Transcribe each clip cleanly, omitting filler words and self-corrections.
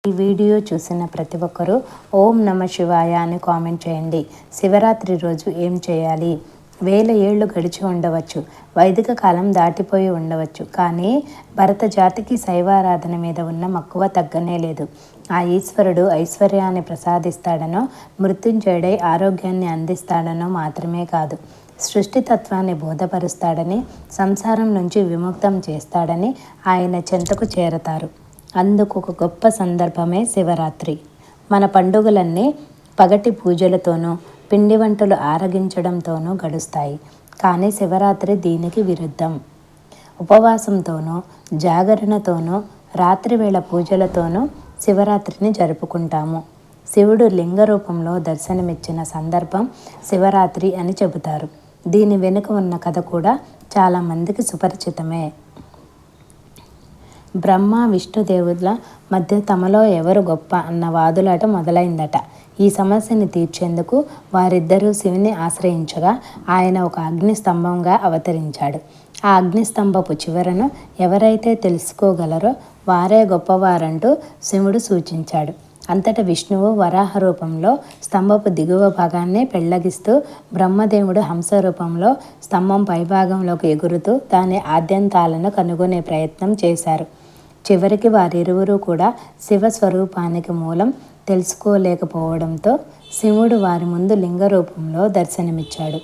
ఈ వీడియో చూసిన ప్రతి ఒక్కరూ ఓం నమ శివాయ అని కామెంట్ చేయండి. శివరాత్రి రోజు ఏం చేయాలి? 1000 ఏళ్ళు గడిచి ఉండవచ్చు, వైదిక కాలం దాటిపోయి ఉండవచ్చు, కానీ భరత జాతికి శైవారాధన మీద ఉన్న మక్కువ తగ్గనే లేదు. ఆ ఈశ్వరుడు ఐశ్వర్యాన్ని ప్రసాదిస్తాడనో, మృత్యుంజయుడై ఆరోగ్యాన్ని అందిస్తాడనో మాత్రమే కాదు, సృష్టితత్వాన్ని బోధపరుస్తాడని, సంసారం నుంచి విముక్తం చేస్తాడని ఆయన చెంతకు చేరతారు. అందుకు ఒక గొప్ప సందర్భమే శివరాత్రి. మన పండుగలన్నీ పగటి పూజలతోనూ పిండి వంటలు ఆరగించడంతోనూ గడుస్తాయి. కానీ శివరాత్రి దీనికి విరుద్ధం. ఉపవాసంతోనూ జాగరణతోనూ రాత్రివేళ పూజలతోనూ శివరాత్రిని జరుపుకుంటాము. శివుడు లింగ రూపంలో దర్శనమిచ్చిన సందర్భం శివరాత్రి అని చెబుతారు. దీని వెనుక ఉన్న కథ కూడా చాలామందికి సుపరిచితమే. బ్రహ్మ విష్ణుదేవుల మధ్య తమలో ఎవరు గొప్ప అన్న వాదులాట మొదలైందట. ఈ సమస్యని తీర్చేందుకు వారిద్దరూ శివుని ఆశ్రయించగా ఆయన ఒక అగ్నిస్తంభంగా అవతరించాడు. ఆ అగ్నిస్తంభపు చివరను ఎవరైతే తెలుసుకోగలరో వారే గొప్పవారంటూ శివుడు సూచించాడు. అంతటా విష్ణువు వరాహ రూపంలో స్తంభపు దిగువ భాగాన్ని పెళ్లగిస్తూ, బ్రహ్మదేవుడు హంస రూపంలో స్తంభం పైభాగంలోకి ఎగురుతూ దాని ఆద్యంతాలను కనుగొనే ప్రయత్నం చేశారు. చివరికి వారిరువురు కూడా శివస్వరూపానికి మూలం తెలుసుకోలేకపోవడంతో శివుడు వారి ముందు లింగ రూపంలో దర్శనమిచ్చాడు.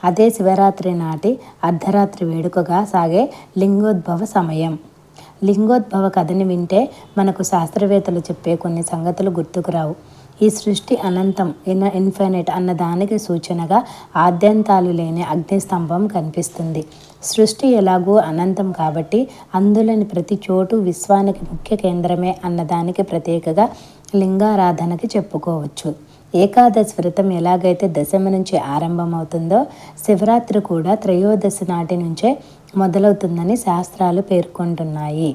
అదే శివరాత్రి నాటి అర్ధరాత్రి వేడుకగా సాగే లింగోద్భవ సమయం. లింగోద్భవ కథని వింటే మనకు శాస్త్రవేత్తలు చెప్పే కొన్ని సంగతులు గుర్తుకు రావు. ఈ సృష్టి అనంతం, ఇన్ఫైనైట్ అన్న దానికి సూచనగా ఆద్యంతాలు లేని అగ్నిస్తంభం కనిపిస్తుంది. సృష్టి ఎలాగూ అనంతం కాబట్టి అందులోని ప్రతి చోటు విశ్వానికి ముఖ్య కేంద్రమే అన్నదానికి ప్రత్యేకగా లింగారాధనకి చెప్పుకోవచ్చు. ఏకాదశి వ్రతం ఎలాగైతే దశమి నుంచి ఆరంభమవుతుందో, శివరాత్రి కూడా త్రయోదశి నాటి నుంచే మొదలవుతుందని శాస్త్రాలు పేర్కొంటున్నాయి.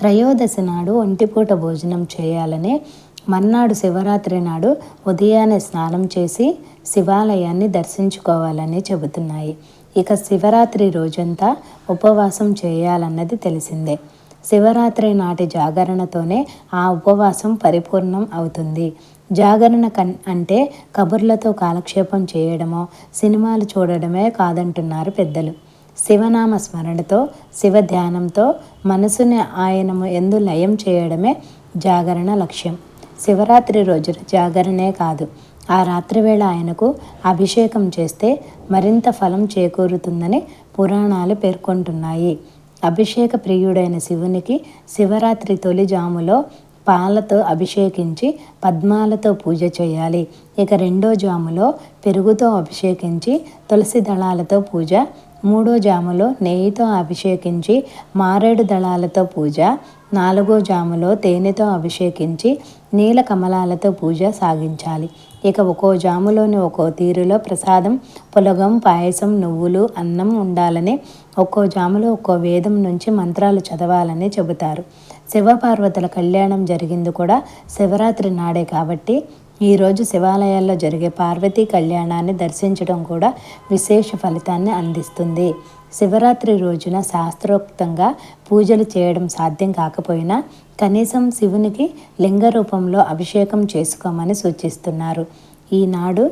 త్రయోదశి నాడు ఒంటిపూట భోజనం చేయాలని, మర్నాడు శివరాత్రి నాడు ఉదయాన్నే స్నానం చేసి శివాలయాన్ని దర్శించుకోవాలని చెబుతున్నాయి. ఇక శివరాత్రి రోజంతా ఉపవాసం చేయాలన్నది తెలిసిందే. శివరాత్రి నాటి జాగరణతోనే ఆ ఉపవాసం పరిపూర్ణం అవుతుంది. జాగరణ అంటే కబుర్లతో కాలక్షేపం చేయడమో, సినిమాలు చూడడమే కాదంటున్నారు పెద్దలు. శివనామ స్మరణతో, శివ ధ్యానంతో మనసుని ఆయనము ఎందు లయం చేయడమే జాగరణ లక్ష్యం. శివరాత్రి రోజున జాగరణే కాదు, ఆ రాత్రివేళ ఆయనకు అభిషేకం చేస్తే మరింత ఫలం చేకూరుతుందని పురాణాలు పేర్కొంటున్నాయి. అభిషేక ప్రియుడైన శివునికి శివరాత్రి తొలి జాములో పాలతో అభిషేకించి పద్మాలతో పూజ చేయాలి. ఇక రెండో జాములో పెరుగుతో అభిషేకించి తులసి దళాలతో పూజ, మూడో జాములో నెయ్యితో అభిషేకించి మారేడు దళాలతో పూజ, నాలుగో జాములో తేనెతో అభిషేకించి నీల కమలాలతో పూజ సాగించాలి. ఇక ఒక్కో జాములోని ఒక్కో తీరులో ప్రసాదం, పులగం, పాయసం, నువ్వులు, అన్నం ఉండాలని, ఒక్కో జాములో ఒక్కో వేదం నుంచి మంత్రాలు చదవాలని చెబుతారు. శివపార్వతుల కళ్యాణం జరిగింది కూడా శివరాత్రి నాడే కాబట్టి ఈరోజు శివాలయాల్లో జరిగే పార్వతీ కళ్యాణాన్ని దర్శించడం కూడా విశేష ఫలితాన్ని అందిస్తుంది. శివరాత్రి రోజున శాస్త్రోక్తంగా పూజలు చేయడం సాధ్యం కాకపోయినా కనీసం శివునికి లింగ రూపంలో అభిషేకం చేసుకోమని సూచిస్తున్నారు. ఈనాడు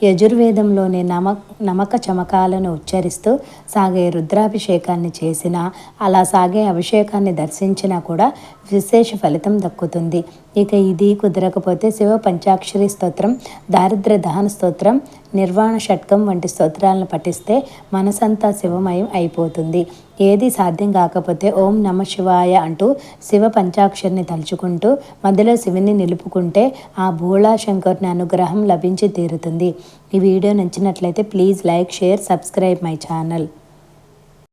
యజుర్వేదంలోని నమక చమకాలను ఉచ్చరిస్తూ సాగే రుద్రాభిషేకాన్ని చేసినా, అలా సాగే అభిషేకాన్ని దర్శించినా కూడా విశేష ఫలితం దక్కుతుంది. ఇక ఇది కుదరకపోతే శివ పంచాక్షరి స్తోత్రం, దారిద్ర్య దహన స్తోత్రం, నిర్వాణ షట్కం వంటి స్తోత్రాలను పఠిస్తే మనసంతా శివమయం అయిపోతుంది. ఏది సాధ్యం కాకపోతే ఓం నమ శివాయ అంటూ శివ పంచాక్షరిని తలుచుకుంటూ మధ్యలో శివుని నిలుపుకుంటే ఆ భోళా శంకరుని అనుగ్రహం లభించి తీరుతుంది. ఈ వీడియో నచ్చినట్లయితే please like, share, subscribe my channel.